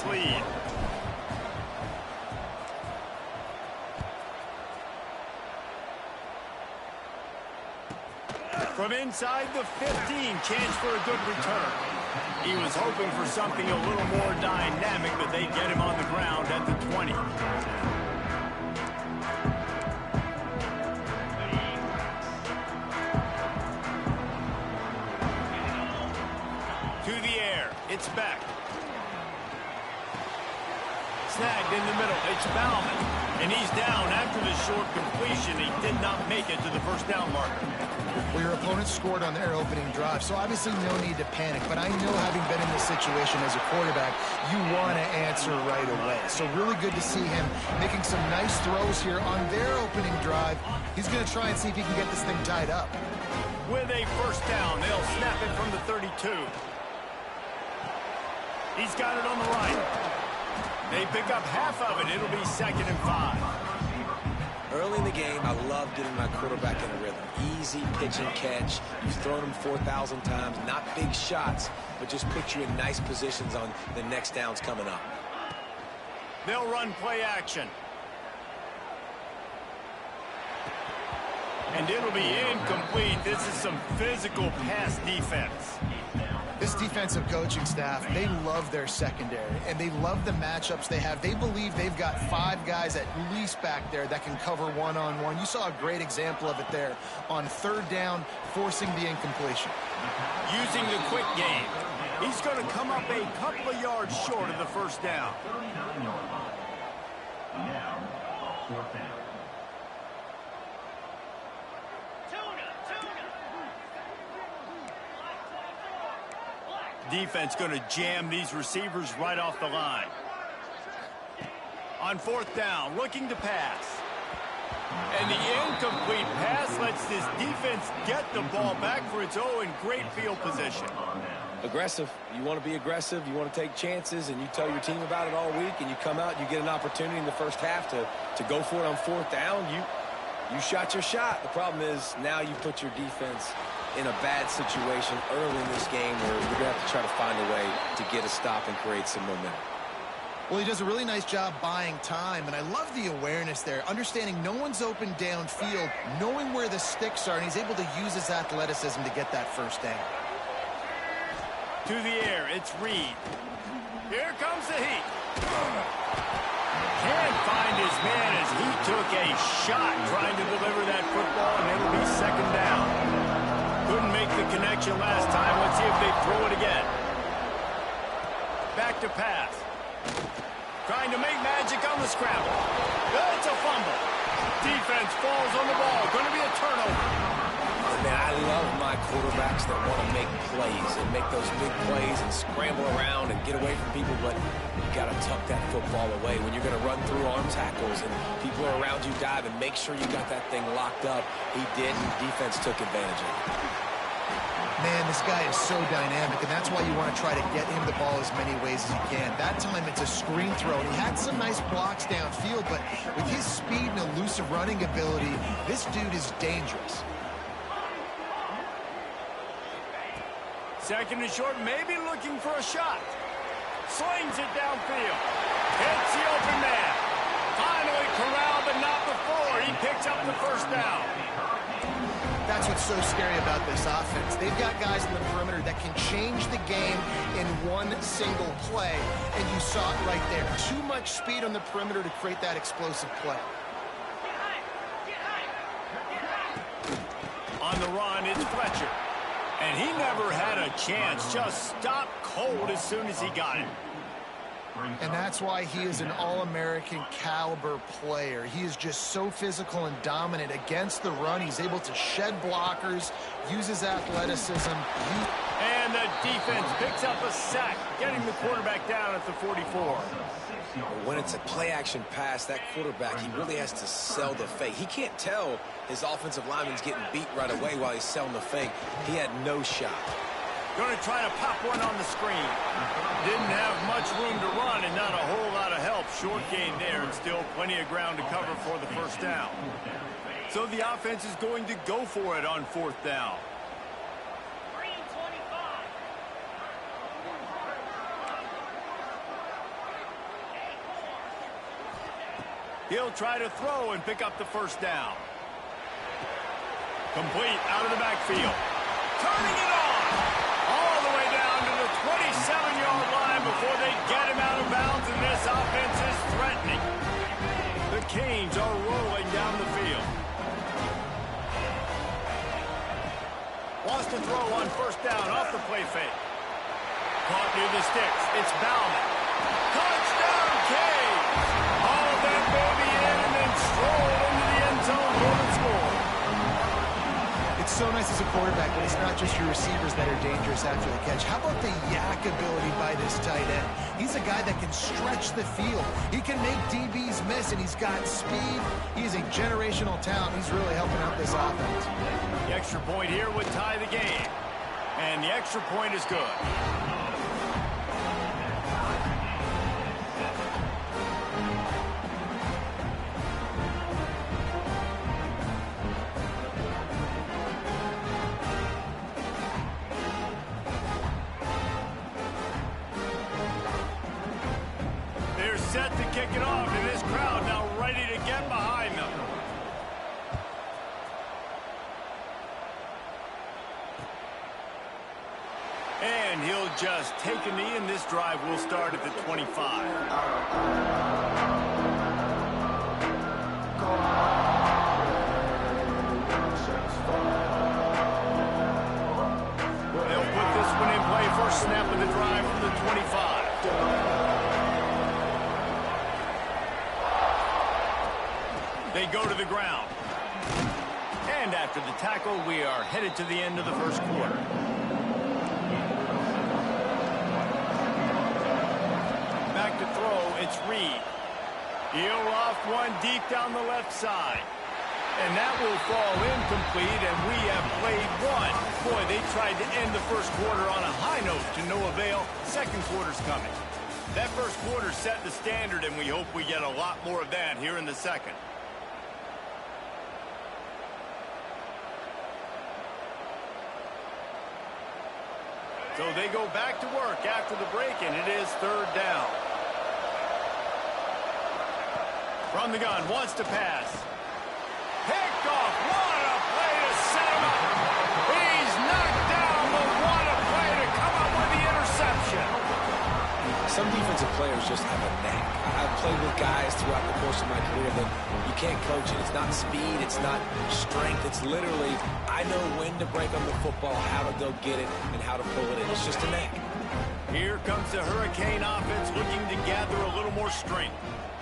this lead. From inside the 15, chance for a good return. He was hoping for something a little more dynamic, but they get him on the ground at the 20. To the air, it's back. Snagged in the middle, it's Bauman. And he's down after the short completion. He did not make it to the first down marker. Well, your opponent scored on their opening drive, so obviously no need to panic. But I know, having been in this situation as a quarterback, you want to answer right away. So really good to see him making some nice throws here on their opening drive. He's going to try and see if he can get this thing tied up. With a first down, they'll snap it from the 32. He's got it on the right. They pick up half of it. It'll be 2nd and 5. Early in the game, I love getting my quarterback in a rhythm. Easy pitch and catch. You've thrown him 4,000 times. Not big shots, but just put you in nice positions on the next downs coming up. They'll run play action. And it'll be incomplete. This is some physical pass defense. This defensive coaching staff, they love their secondary, and they love the matchups they have. They believe they've got 5 guys at least back there that can cover one-on-one. You saw a great example of it there on 3rd down, forcing the incompletion. Using the quick game, he's going to come up a couple of yards short of the first down. Now, 4th down. Defense going to jam these receivers right off the line. On 4th down, looking to pass. And the incomplete pass lets this defense get the ball back for its own great field position. Aggressive. You want to be aggressive. You want to take chances, and you tell your team about it all week, and you come out, you get an opportunity in the first half to go for it on 4th down. You shot your shot. The problem is now you put your defense in a bad situation early in this game where you're going to have to try to find a way to get a stop and create some momentum. Well, he does a really nice job buying time, and I love the awareness there, understanding no one's open downfield, knowing where the sticks are, and he's able to use his athleticism to get that first down. To the air, it's Reed. Here comes the heat. Can't find his man as he took a shot trying to deliver that football, and it'll be 2nd down. Couldn't make the connection last time. Let's see if they throw it again. Back to pass. Trying to make magic on the scramble. It's a fumble. Defense falls on the ball. Going to be a turnover. Oh, man, I love my quarterbacks that want to make plays and make those big plays and scramble around and get away from people, but you got to tuck that football away when you're going to run through arm tackles and people are around you diving. Make sure you got that thing locked up. He did, and defense took advantage of it. Man, this guy is so dynamic, and that's why you want to try to get him the ball as many ways as you can. That time, it's a screen throw, and he had some nice blocks downfield, but with his speed and elusive running ability, this dude is dangerous. 2nd and short, maybe looking for a shot. Slings it downfield. Hits the open man. Finally corralled, but not before. He picks up the first down. That's what's so scary about this offense. They've got guys in the perimeter that can change the game in one single play, and you saw it right there. Too much speed on the perimeter to create that explosive play. On the run, it's Fletcher. And he never had a chance. Just stopped cold as soon as he got it. And that's why he is an All-American caliber player. He is just so physical and dominant against the run. He's able to shed blockers, use his athleticism. And the defense picks up a sack, getting the quarterback down at the 44. When it's a play-action pass, that quarterback, he really has to sell the fake. He can't tell his offensive lineman's getting beat right away while he's selling the fake. He had no shot. Going to try to pop one on the screen. Didn't have much room to run and not a whole lot of help. Short gain there and still plenty of ground to cover for the first down. So the offense is going to go for it on 4th down. He'll try to throw and pick up the first down. Complete out of the backfield. Turning it on. All the way down to the 27-yard line before they get him out of bounds, and this offense is threatening. The Canes are rolling down the field. Wants to throw on first down off the play fake. Caught near the sticks. It's Bauman. Touchdown, Canes! All that baby in and then strolled into the end zone for the score. It's so nice as a quarterback, but it's not just your receivers that are dangerous after the catch. How about the yak ability by this tight end? He's a guy that can stretch the field. He can make DBs miss, and he's got speed. He's a generational talent. He's really helping out this offense. The extra point here would tie the game. And the extra point is good. They're set to kick it off, and this crowd now ready to get behind them. And he'll just take a knee, and this drive will start at the 25. They'll put this one in play. First snap of the drive from the 25. They go to the ground. And after the tackle, we are headed to the end of the first quarter. Back to throw, it's Reed. He'll off one deep down the left side. And that will fall incomplete, and we have played one. Boy, they tried to end the first quarter on a high note to no avail. Second quarter's coming. That first quarter set the standard, and we hope we get a lot more of that here in the second. So they go back to work after the break, and it is third down. From the gun, wants to pass. Picked off. What a play to set him up. He's knocked down, but what a play to come up with the interception. Some defensive players just have a knack. I've played with guys throughout the course of my career that you can't coach it. It's not speed. It's not strength. It's literally, I know when to break on the football, how to go get it, and how to pull it in. It's just a knack. Here comes the Hurricane offense looking to gather a little more strength.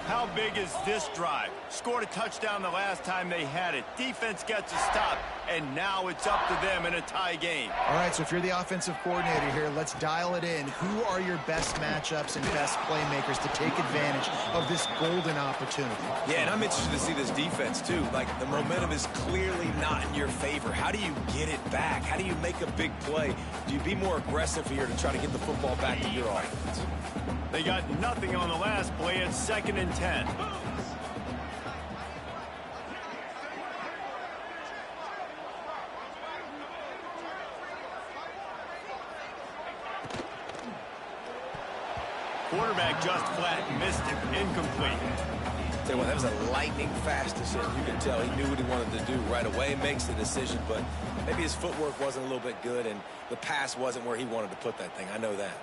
How big is this drive? Scored a touchdown the last time they had it. Defense gets a stop, and now it's up to them in a tie game. All right, so if you're the offensive coordinator here, let's dial it in. Who are your best matchups and best playmakers to take advantage of this golden opportunity? Yeah, and I'm interested to see this defense, too. Like, the momentum is clearly not in your favor. How do you get it back? How do you make a big play? Do you be more aggressive here to try to get the football back to your offense? They got nothing on the last play. It's 2nd and 10. Quarterback just flat, missed it, incomplete. Tell you what, that was a lightning-fast decision. You can tell he knew what he wanted to do right away, makes the decision, but maybe his footwork wasn't a little bit good, and the pass wasn't where he wanted to put that thing. I know that.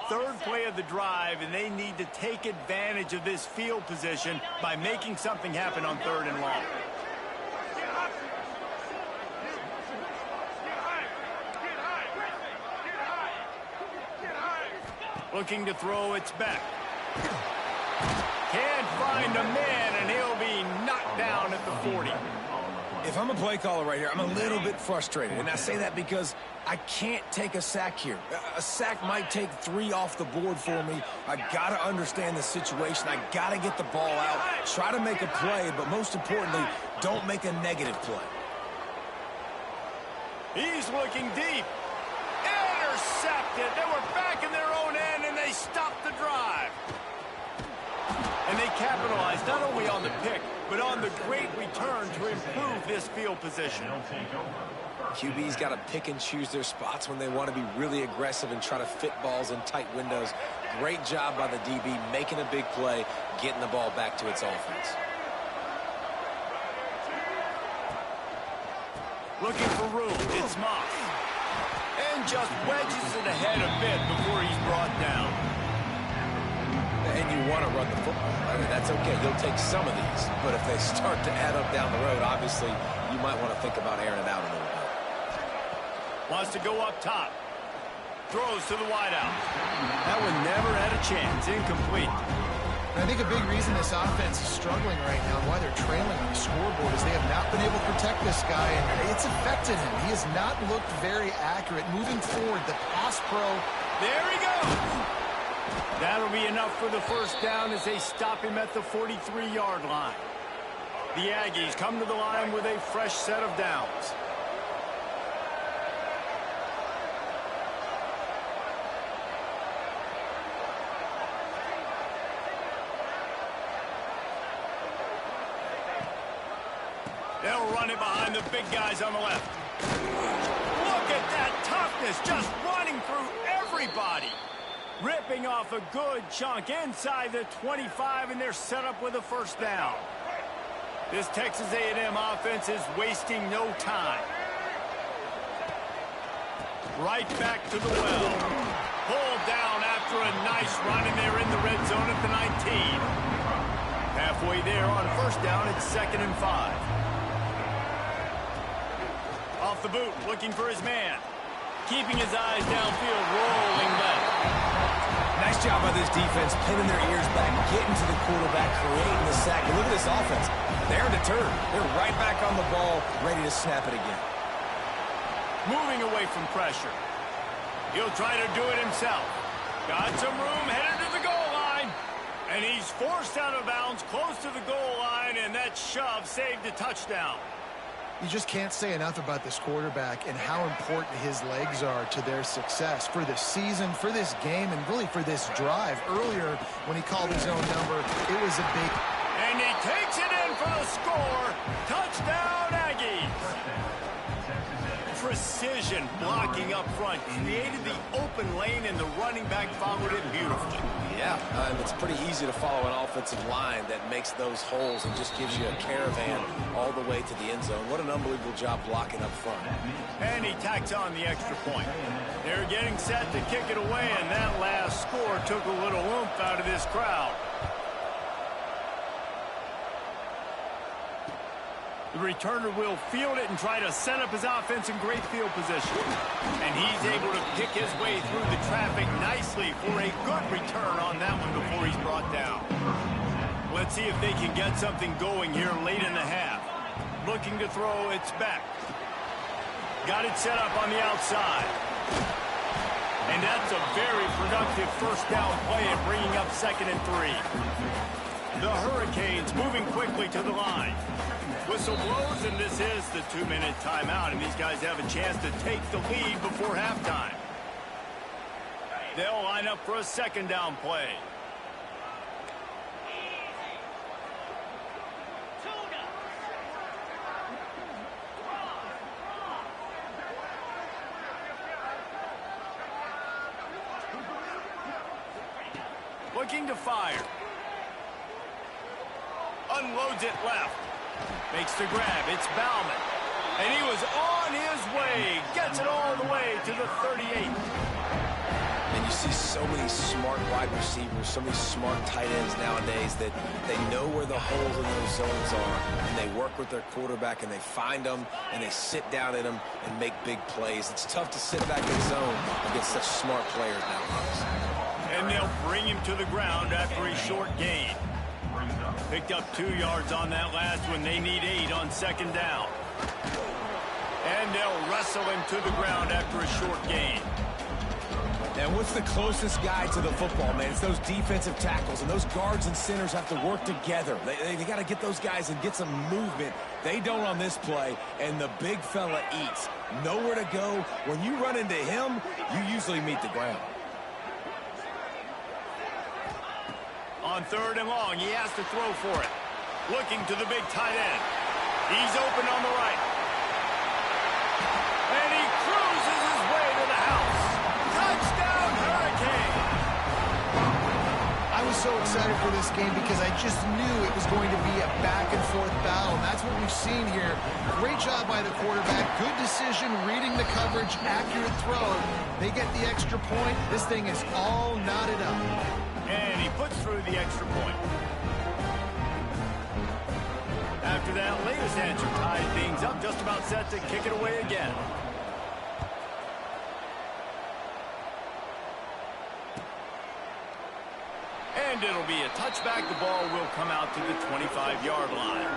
Third play of the drive, and they need to take advantage of this field position by making something happen on 3rd and long. Looking to throw, it's back. Can't find a man, and he'll be knocked down at the 40. If I'm a play caller right here, I'm a little bit frustrated. And I say that because I can't take a sack here. A sack might take 3 off the board for me. I got to understand the situation. I got to get the ball out, try to make a play, but most importantly, don't make a negative play. He's looking deep. Intercepted. They were back in their own end, and they stopped the drive. And they capitalized not only on the pick, but on the great return to improve this field position. QB's got to pick and choose their spots when they want to be really aggressive and try to fit balls in tight windows. Great job by the DB making a big play, getting the ball back to its offense. Looking for room. It's Moss. And just wedges it ahead a bit before he's brought down. And you want to run the football. I mean, that's okay. You'll take some of these. But if they start to add up down the road, obviously, you might want to think about airing it out a little bit. Wants to go up top. Throws to the wideout. That one never had a chance. Incomplete. And I think a big reason this offense is struggling right now and why they're trailing on the scoreboard is they have not been able to protect this guy, and it's affected him. He has not looked very accurate. Moving forward, the pass pro. There he goes. That'll be enough for the first down as they stop him at the 43-yard line. The Aggies come to the line with a fresh set of downs. They'll run it behind the big guys on the left. Look at that toughness, just running through everybody. Ripping off a good chunk inside the 25, and they're set up with a first down. This Texas A&M offense is wasting no time. Right back to the well. Pulled down after a nice run, and they're in the red zone at the 19. Halfway there on first down, it's 2nd and 5. Off the boot, looking for his man. Keeping his eyes downfield, rolling left. Nice job by this defense, pinning their ears back, getting to the quarterback, creating the sack. But look at this offense. They're deterred. They're right back on the ball, ready to snap it again. Moving away from pressure. He'll try to do it himself. Got some room, headed to the goal line. And he's forced out of bounds, close to the goal line, and that shove saved a touchdown. You just can't say enough about this quarterback and how important his legs are to their success for this season, for this game, and really for this drive. Earlier, when he called his own number, it was a big... And he takes it in for the score. Touchdown, Aggies. Precision blocking up front created the open lane, and the running back followed it beautifully. Yeah, it's pretty easy to follow an offensive line that makes those holes and just gives you a caravan all the way to the end zone. What an unbelievable job blocking up front. And he tacks on the extra point. They're getting set to kick it away, and that last score took a little oomph out of this crowd. The returner will field it and try to set up his offense in great field position. And he's able to pick his way through the traffic nicely for a good return on that one before he's brought down. Let's see if they can get something going here late in the half. Looking to throw, it's back. Got it set up on the outside. And that's a very productive first down play and bringing up 2nd and 3. The Hurricanes moving quickly to the line. Whistle blows, and this is the 2-minute timeout, and these guys have a chance to take the lead before halftime. They'll line up for a 2nd down play. Looking to fire. Unloads it left. Makes the grab. It's Bauman. And he was on his way. Gets it all the way to the 38. And you see so many smart wide receivers, so many smart tight ends nowadays that they know where the holes in those zones are, and they work with their quarterback, and they find them, and they sit down in them and make big plays. It's tough to sit back in zone against such smart players nowadays. And they'll bring him to the ground after a short gain. Picked up 2 yards on that last one. They need 8 on 2nd down. And they'll wrestle him to the ground after a short gain. And what's the closest guy to the football, man? It's those defensive tackles, and those guards and centers have to work together. They got to get those guys and get some movement. They don't on this play, and the big fella eats. Nowhere to go. When you run into him, you usually meet the ground. On 3rd and long, he has to throw for it. Looking to the big tight end. He's open on the right. so excited for this game because I just knew it was going to be a back-and-forth battle. And that's what we've seen here. Great job by the quarterback. Good decision, reading the coverage, accurate throw. They get the extra point. This thing is all knotted up. And he puts through the extra point. After that latest answer ties things up, just about set to kick it away again. And it'll be a touchback. The ball will come out to the 25-yard line.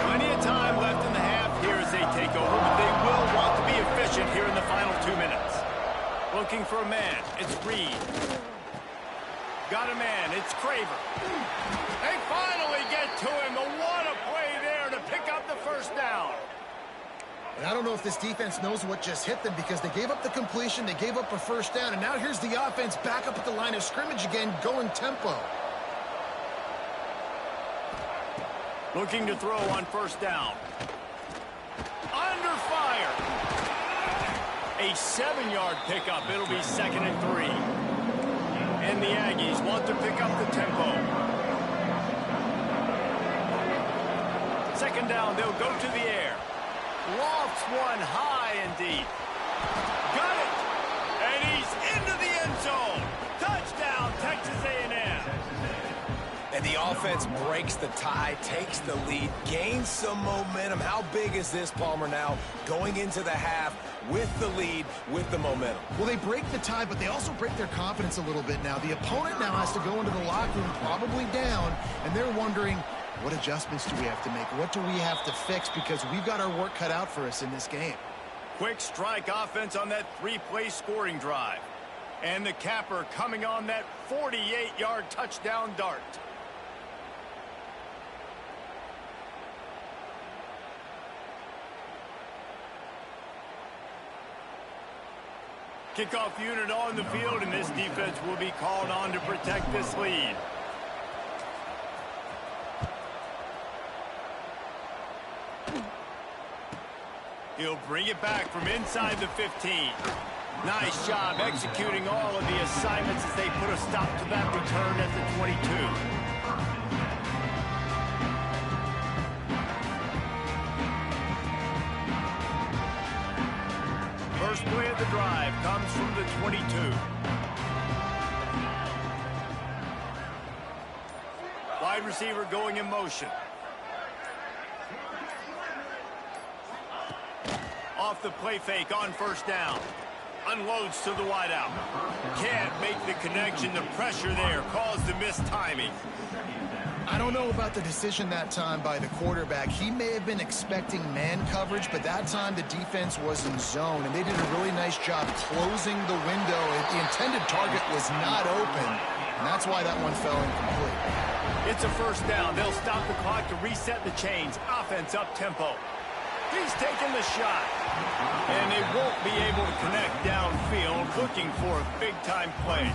Plenty of time left in the half here as they take over, but they will want to be efficient here in the final 2 minutes. Looking for a man. It's Reed. Got a man. It's Craver. They finally get to him. What a play there to pick up the first down. And I don't know if this defense knows what just hit them because they gave up the completion, they gave up a first down, and now here's the offense back up at the line of scrimmage again, going tempo. Looking to throw on first down. Under fire. A 7-yard pickup. It'll be 2nd and 3. And the Aggies want to pick up the tempo. 2nd down, they'll go to the air. Lofts one high and deep. Got it! And he's into the end zone. Touchdown, Texas A&M. And the offense breaks the tie, takes the lead, gains some momentum. How big is this, Palmer, now going into the half with the lead, with the momentum? Well, they break the tie, but they also break their confidence a little bit now. The opponent now has to go into the locker room probably down, and they're wondering, what adjustments do we have to make? What do we have to fix? Because we've got our work cut out for us in this game. Quick strike offense on that 3-play scoring drive. And the capper coming on that 48-yard touchdown dart. Kickoff unit on the field, and this defense will be called on to protect this lead. He'll bring it back from inside the 15. Nice job executing all of the assignments as they put a stop to that return at the 22. First play of the drive comes from the 22. Wide receiver going in motion. Off the play fake on first down. Unloads to the wideout. Can't make the connection. The pressure there caused the missed timing. I don't know about the decision that time by the quarterback. He may have been expecting man coverage, but that time the defense was in zone, and they did a really nice job closing the window. The intended target was not open, and that's why that one fell incomplete. It's a first down. They'll stop the clock to reset the chains. Offense up tempo. He's taking the shot. And they won't be able to connect downfield, looking for a big-time play.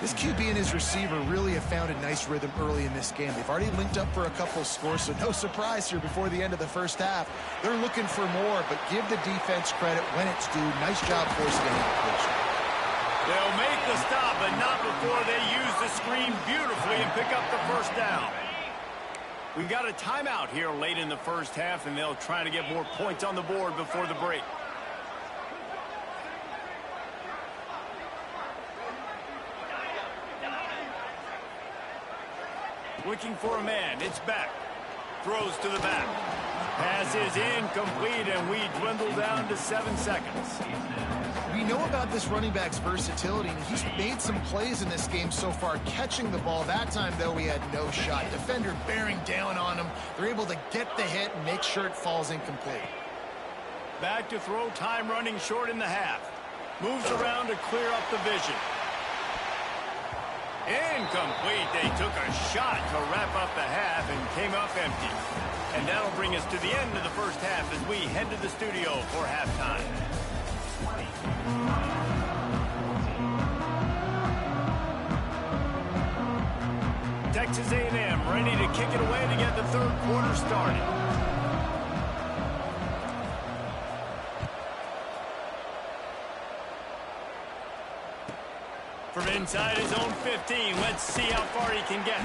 This QB and his receiver really have found a nice rhythm early in this game. They've already linked up for a couple of scores, so no surprise here before the end of the first half. They're looking for more, but give the defense credit when it's due. Nice job forcing an incompletion. They'll make the stop, but not before they use the screen beautifully and pick up the first down. We've got a timeout here late in the first half, and they'll try to get more points on the board before the break. Looking for a man. It's back. Throws to the back. Pass is incomplete, and we dwindle down to 7 seconds. We know about this running back's versatility, and he's made some plays in this game so far, catching the ball. That time, though, he had no shot. Defender bearing down on him. They're able to get the hit and make sure it falls incomplete. Back to throw, time running short in the half. Moves around to clear up the vision. Incomplete. They took a shot to wrap up the half and came up empty. And that'll bring us to the end of the first half as we head to the studio for halftime. Texas A&M ready to kick it away to get the third quarter started. From inside his own 15, let's see how far he can get.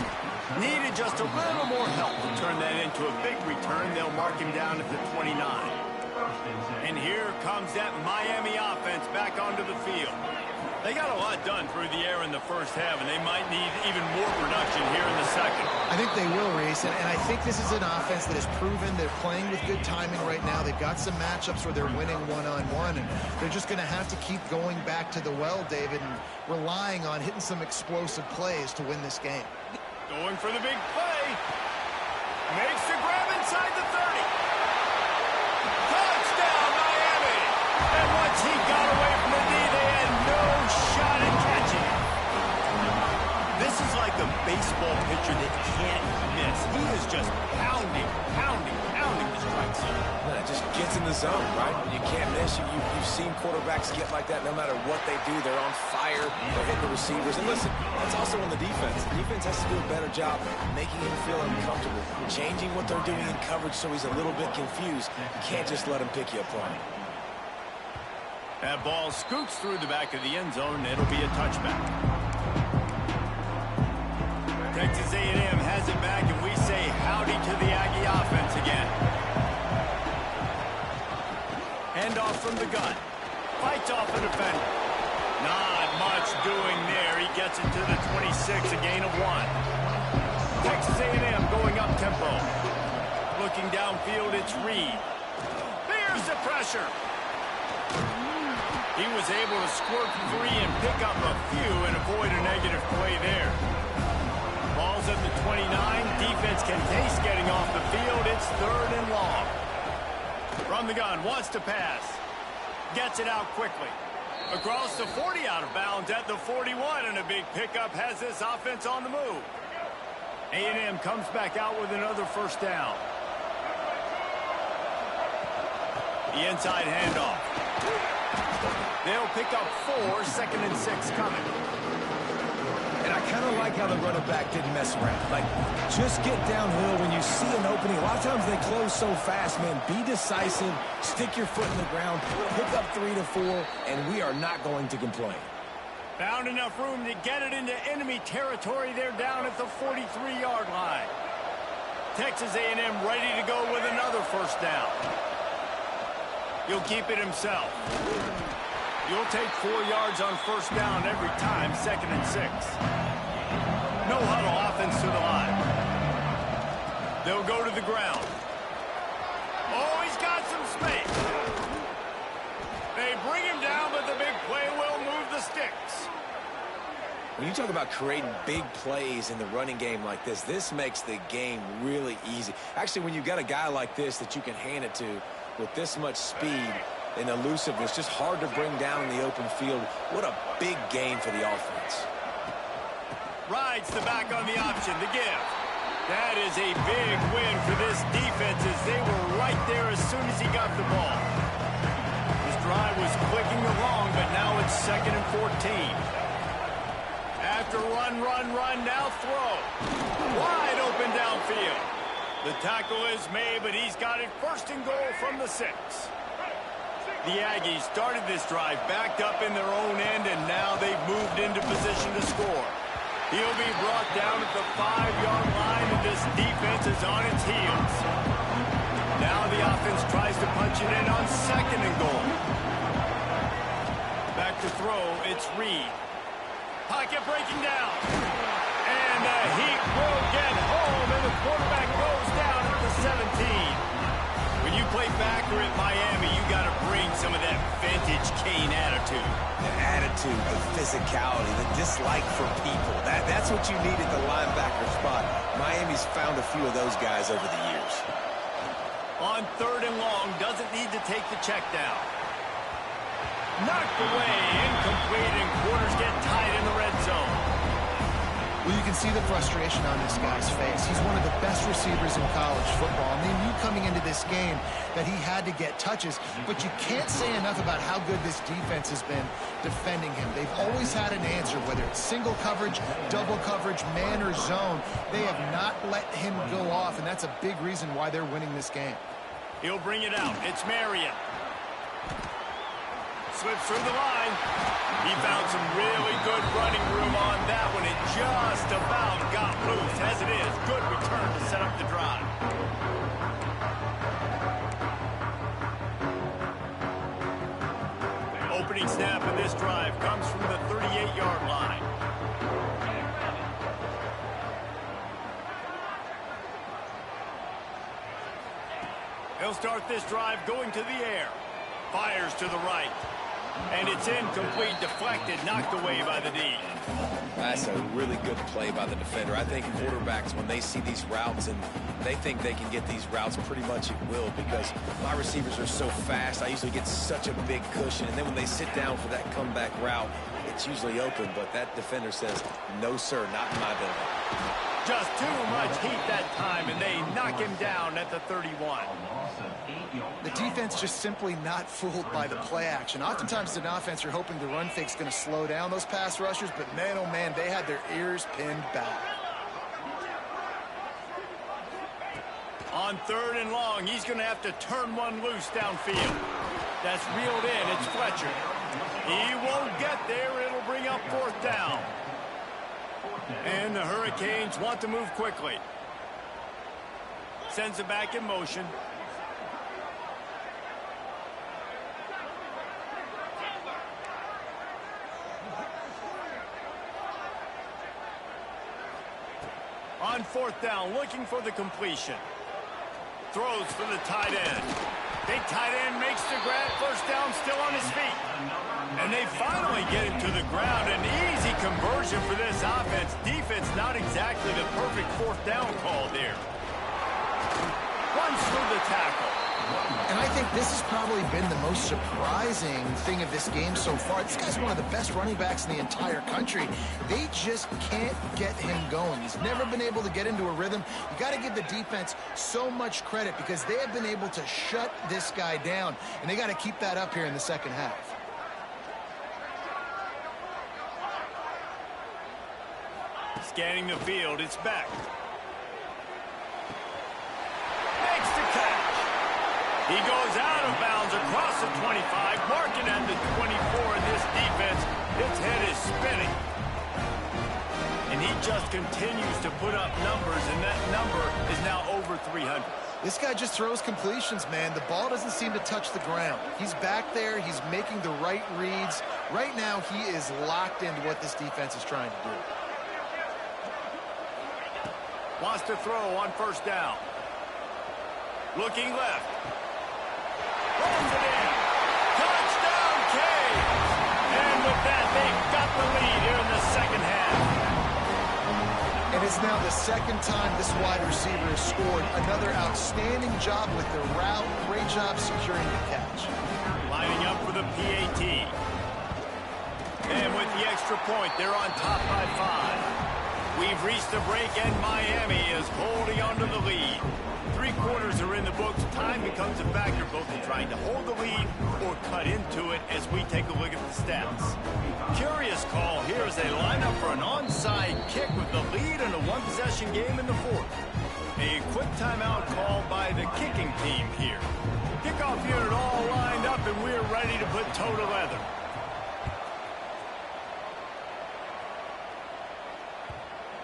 Needed just a little more help to turn that into a big return. They'll mark him down at the 29. And here comes that Miami offense back onto the field. They got a lot done through the air in the first half, and they might need even more production here in the second. I think they will, Reese, and I think this is an offense that has proven they're playing with good timing right now. They've got some matchups where they're winning one-on-one, and they're just going to have to keep going back to the well, David, and relying on hitting some explosive plays to win this game. Going for the big play. Makes the grab inside the 30. Touchdown, Miami! And once he got away from the knee, they had no shot at catching it. This is like a baseball pitcher that can't miss. He is just pounding the strike zone. Yeah, just gets in the zone, right? When you can't miss, you've seen quarterbacks get like that no matter what they do. They're on fire. They're hitting the receivers. And listen, that's also on the defense. The defense has to do a better job making him feel uncomfortable, changing what they're doing in coverage so he's a little bit confused. You can't just let him pick you apart. That ball scoots through the back of the end zone, and it'll be a touchback. Texas A&M has it back, and we say howdy to the Aggie offense again. Handoff from the gun. Fights off a defender. Not much doing there. He gets it to the 26, a gain of 1. Texas A&M going up tempo. Looking downfield, it's Reed. There's the pressure. He was able to squirt 3 and pick up a few and avoid a negative play there. Ball's at the 29. Defense can taste getting off the field. It's 3rd and long. From the gun, wants to pass. Gets it out quickly. Across the 40, out of bounds at the 41, and a big pickup has this offense on the move. A&M comes back out with another first down. The inside handoff. They'll pick up 4, 2nd and 6 coming. And I kind of like how the running back didn't mess around. Like, just get downhill when you see an opening. A lot of times they close so fast, man. Be decisive, stick your foot in the ground, pick up 3 to 4, and we are not going to complain. Found enough room to get it into enemy territory. They're down at the 43-yard line. Texas A&M ready to go with another first down. He'll keep it himself. You'll take 4 yards on first down every time, 2nd and 6. No huddle offense to the line. They'll go to the ground. Oh, he's got some space. They bring him down, but the big play will move the sticks. When you talk about creating big plays in the running game like this, this makes the game really easy. Actually, when you've got a guy like this that you can hand it to with this much speed and elusiveness, just hard to bring down in the open field. What a big game for the offense. Rides the back on the option, the give. That is a big win for this defense as they were right there as soon as he got the ball. This drive was clicking along, but now it's 2nd and 14. After run, now throw. Wide open downfield. The tackle is made, but he's got it 1st and goal from the 6. The Aggies started this drive backed up in their own end, and now they've moved into position to score. He'll be brought down at the 5-yard line, and this defense is on its heels. Now the offense tries to punch it in on 2nd and goal. Back to throw, it's Reed. Pocket breaking down. And the heat will get home, and the quarterback goes down at the 17. When you play backer at Miami, you got to bring some of that vintage Kane attitude. The attitude, the physicality, the dislike for people. That's what you need at the linebacker spot. Miami's found a few of those guys over the years. On 3rd and long, doesn't need to take the check down. Knocked away, incomplete, and quarters get tight in the red zone. Well, you can see the frustration on this guy's face. He's one of the best receivers in college football, and they knew coming into this game that he had to get touches, but you can't say enough about how good this defense has been defending him. They've always had an answer, whether it's single coverage, double coverage, man or zone. They have not let him go off, and that's a big reason why they're winning this game. He'll bring it out. It's Marion. Slips through the line. He found some really good running room on that one. It just about got loose. As it is, good return to set up the drive. Opening snap of this drive comes from the 38-yard line. He'll start this drive going to the air. Fires to the right. And it's incomplete, deflected, knocked away by the D. That's a really good play by the defender. I think quarterbacks, when they see these routes and they think they can get these routes pretty much at will, because my receivers are so fast, I usually get such a big cushion. And then when they sit down for that comeback route, it's usually open. But that defender says, no, sir, not in my building. Just too much heat that time, and they knock him down at the 31. The defense just simply not fooled by the play action. Oftentimes, an offense, you're hoping the run fake's going to slow down those pass rushers, but man, oh man, they had their ears pinned back. On 3rd and long, he's going to have to turn one loose downfield. That's reeled in. It's Fletcher. He won't get there. It'll bring up 4th down. And the Hurricanes want to move quickly. Sends it back in motion. On 4th down, looking for the completion. Throws for the tight end. Big tight end makes the grab. 1st down, still on his feet. And they finally get him to the ground. An easy conversion for this offense. Defense not exactly the perfect 4th down call there. Runs through the tackle. And I think this has probably been the most surprising thing of this game so far. This guy's one of the best running backs in the entire country. They just can't get him going. He's never been able to get into a rhythm. You got to give the defense so much credit because they have been able to shut this guy down. And they got to keep that up here in the second half. Scanning the field, it's back. Makes the catch. He goes out of bounds across the 25, marking at the 24 in this defense. Its head is spinning. And he just continues to put up numbers, and that number is now over 300. This guy just throws completions, man. The ball doesn't seem to touch the ground. He's back there. He's making the right reads. Right now, he is locked into what this defense is trying to do. Wants to throw on 1st down. Looking left. Rolls it in. Touchdown, Canes! And with that, they've got the lead here in the second half. And it's now the second time this wide receiver has scored. Another outstanding job with the route. Great job securing the catch. Lining up for the PAT. And with the extra point, they're on top by 5. We've reached the break, and Miami is holding on to the lead. 3 quarters are in the books. Time becomes a factor, both in trying to hold the lead or cut into it as we take a look at the stats. Curious call here as they line up for an onside kick with the lead in a one-possession game in the 4th. A quick timeout call by the kicking team here. Kickoff unit all lined up, and we're ready to put toe to leather.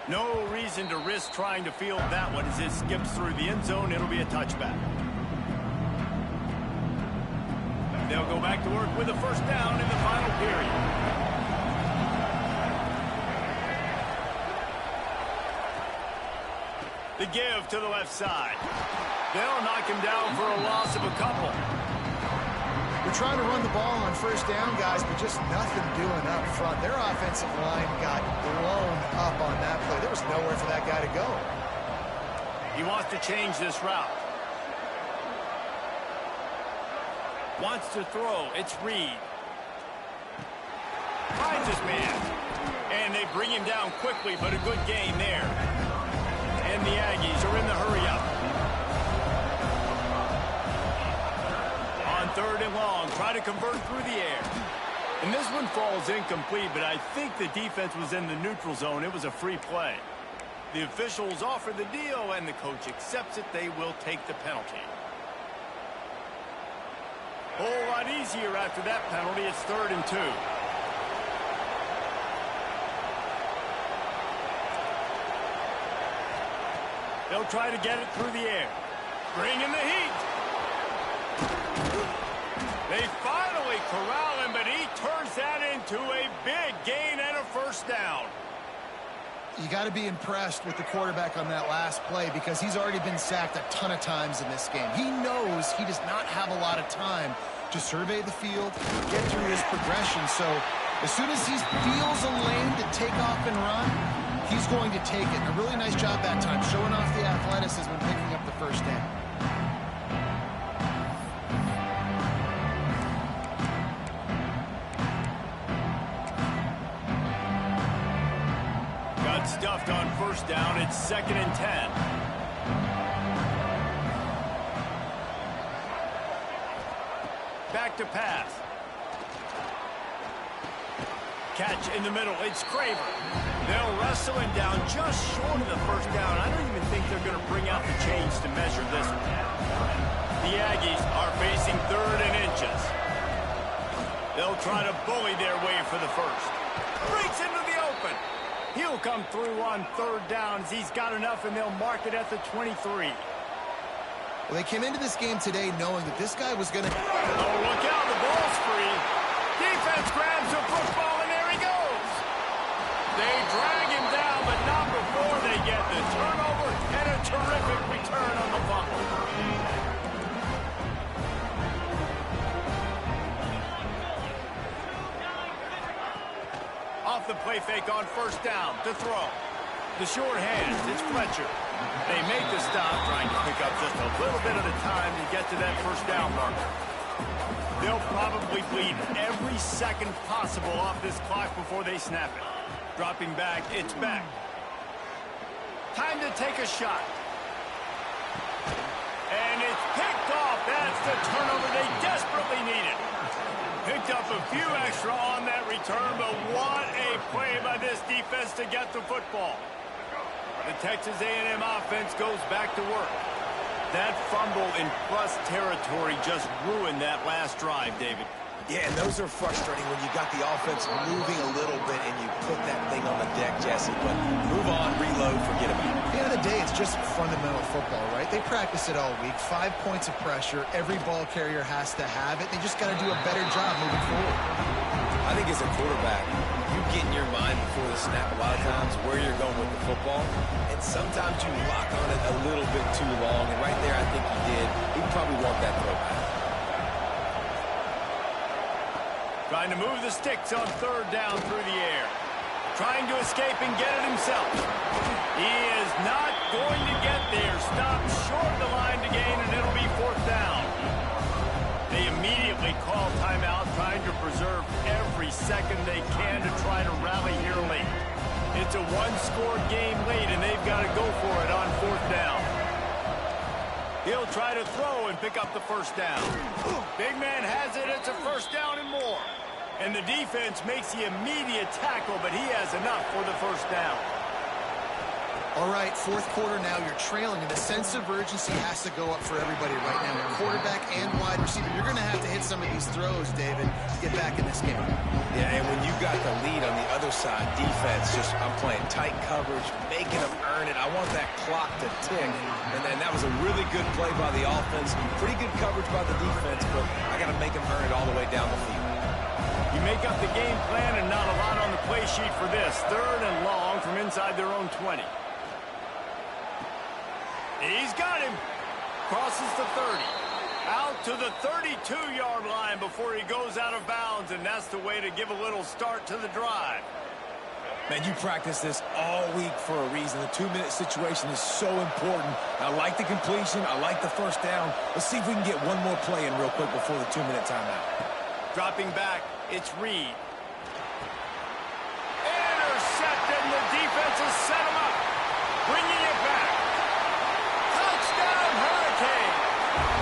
No reason to risk trying to field that one as it skips through the end zone. It'll be a touchback. They'll go back to work with a 1st down in the final period. The give to the left side. They'll knock him down for a loss of a couple. We're trying to run the ball on 1st down, guys, but just nothing doing up front. Their offensive line got blown up on that play. There was nowhere for that guy to go. He wants to change this route. Wants to throw. It's Reed. Finds his man. And they They bring him down quickly, but a good gain there. And the Aggies are in the hurry-up. On 3rd and long, try to convert through the air. And this one falls incomplete, but I think the defense was in the neutral zone. It was a free play. The officials offer the deal, and the coach accepts it. They will take the penalty. A whole lot easier after that penalty. It's 3rd and 2. They'll try to get it through the air. Bring in the heat. They finally corral him, but he turns that into a big gain and a first down. You got to be impressed with the quarterback on that last play because he's already been sacked a ton of times in this game. He knows he does not have a lot of time to survey the field, get through his progression. So as soon as he feels a lane to take off and run, he's going to take it. And a really nice job that time, showing off the athleticism and picking up the first down. Got stuffed on first down. It's 2nd and 10. Back to pass. Catch in the middle. It's Craver. They'll wrestle him down just short of the first down. I don't even think they're going to bring out the chains to measure this one. The Aggies are facing 3rd and inches. They'll try to bully their way for the first. Breaks into the open. He'll come through on 3rd downs. He's got enough, and they'll mark it at the 23. Well, they came into this game today knowing that this guy was going to... Oh, look out. The ball's free. Defense grabs the football, and there he goes. They drag him down, but not before they get the turnover and a terrific return on the fumble. Off the play fake on first down to throw. The short hands, it's Fletcher. They make the stop, trying to pick up just a little bit at a time to get to that first down marker. They'll probably bleed every second possible off this clock before they snap it. Dropping back, it's back. Time to take a shot. And it's picked off. That's the turnover they desperately needed. Picked up a few extra on that return, but what a play by this defense to get the football. The Texas A&M offense goes back to work. That fumble in plus territory just ruined that last drive, David. Yeah, and those are frustrating when you got the offense moving a little bit and you put that thing on the deck, Jesse. But move on, reload, forget about it. At the end of the day, it's just fundamental football, right? They practice it all week. 5 points of pressure. Every ball carrier has to have it. They just got to do a better job moving forward. I think as a quarterback, you get in your mind before the snap a lot of times where you're going with the football. And sometimes you lock on it a little bit too long. And right there, I think he did. He probably want that throw back. Trying to move the sticks on 3rd down through the air. Trying to escape and get it himself. He is not going to get there. Stopped short of the line to gain, and it'll be 4th down. They immediately call timeout, trying to preserve every second they can to try to rally here late. It's a one-score game late, and they've got to go for it on 4th down. He'll try to throw and pick up the first down. Big man has it. It's a first down and more. And the defense makes the immediate tackle, but he has enough for the first down. All right, 4th quarter now. You're trailing, and the sense of urgency has to go up for everybody right now. Quarterback and wide receiver. You're going to have to hit some of these throws, David, to get back in this game. Yeah, and when you got the lead on the other side, defense, I'm playing tight coverage, making them earn it. I want that clock to tick. And then that was a really good play by the offense. Pretty good coverage by the defense, but I got to make them earn it all the way down the field. You make up the game plan and not a lot on the play sheet for this. 3rd and long from inside their own 20. He's got him. Crosses the 30. Out to the 32-yard line before he goes out of bounds, and that's the way to give a little start to the drive. Man, you practice this all week for a reason. The 2-minute situation is so important. I like the completion. I like the first down. Let's see if we can get one more play in real quick before the 2-minute timeout. Dropping back, it's Reed. Intercepted Bringing it back. Touchdown, Hurricane.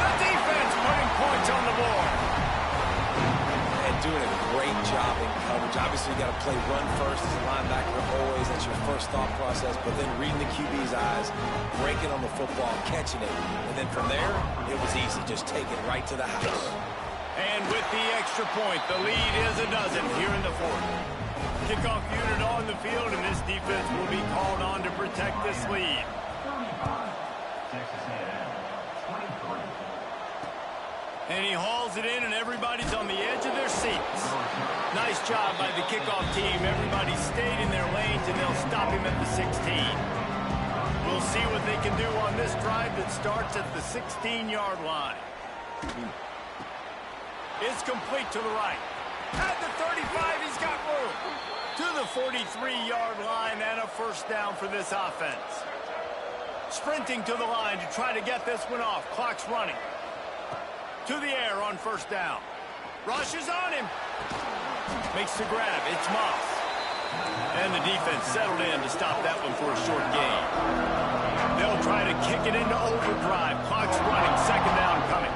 The defense putting points on the board. And doing a great job in coverage. Obviously, you got to play run first as a linebacker always. That's your first thought process. But then reading the QB's eyes, breaking on the football, catching it. And then from there, it was easy. Just take it right to the house. And with the extra point, the lead is a dozen here in the fourth. Kickoff unit on the field, and this defense will be called on to protect this lead. 35, Texas A&M, 23. And he hauls it in, and everybody's on the edge of their seats. Nice job by the kickoff team. Everybody stayed in their lanes, and they'll stop him at the 16. We'll see what they can do on this drive that starts at the 16-yard line. It's complete to the right. At the 35, he's got room. To the 43-yard line, and a first down for this offense. Sprinting to the line to try to get this one off. Clock's running. To the air on first down. Rushes on him. Makes the grab. It's Moss. And the defense settled in to stop that one for a short gain. They'll try to kick it into overdrive. Clock's running. Second down coming.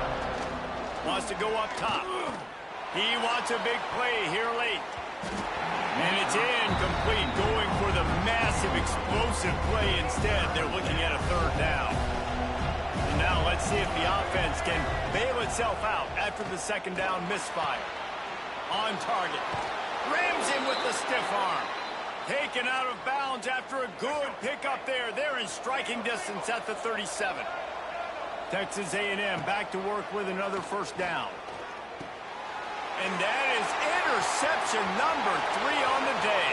Wants to go up top. He wants a big play here late. And it's incomplete, going for the massive explosive play instead. They're looking at a third down. And now let's see if the offense can bail itself out after the second down misfire. On target. Rams him with the stiff arm. Taken out of bounds after a good pickup there. They're in striking distance at the 37. Texas A&M back to work with another first down. And that is interception number 3 on the day.